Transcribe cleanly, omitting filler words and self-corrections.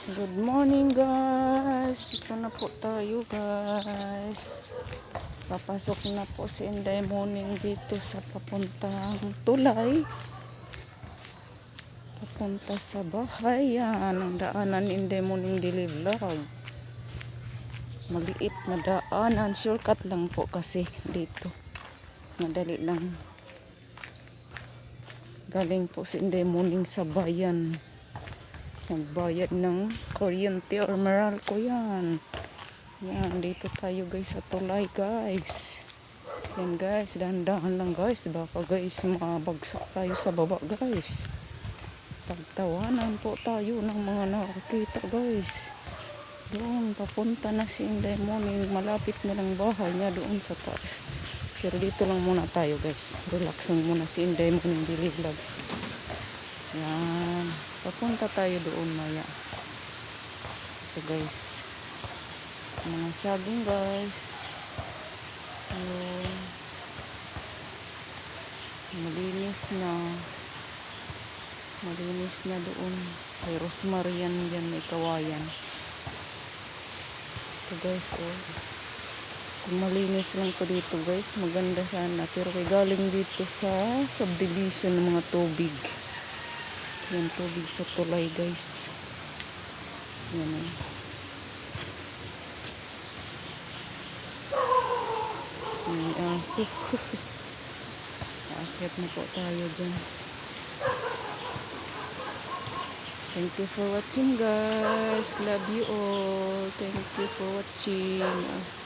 Good morning guys. Ito na po tayo guys. Papasok na po si Inday Morning dito sa papuntang tulay. Papunta sa bahay. Yan ang daanan ni Inday Morning Daily Vlog. Maliit na daanan. Shortcut lang po kasi dito. Madali lang. Galing po si Inday Morning sa bayan. Magbayad ng kuryente or Meralco yan. Yan, dito tayo guys sa tulay guys. Yan guys, dahan-dahan lang guys. Baka guys, mabagsak tayo sa baba guys. Pagtawanan po tayo ng mga nakakita guys. Doon, papunta na si Inday Morning. Malapit na lang bahay niya doon sa taas. Pero dito lang muna tayo guys. Relax lang muna si Inday Morning Daily Vlog. Yan. Papunta tayo doon maya. So guys. Mga saging guys. Ayun. Malinis na. Malinis na doon. May rosmarian yan. May kawayan. So guys. Oh. Kung malinis lang po dito guys. Maganda sana. Pero kay galing dito sa subdivision ng mga tubig. Yan tubig sa tulay guys. Yan o. May aso. Aakyat na po tayo dyan. Thank you for watching guys. Love you all. Thank you for watching.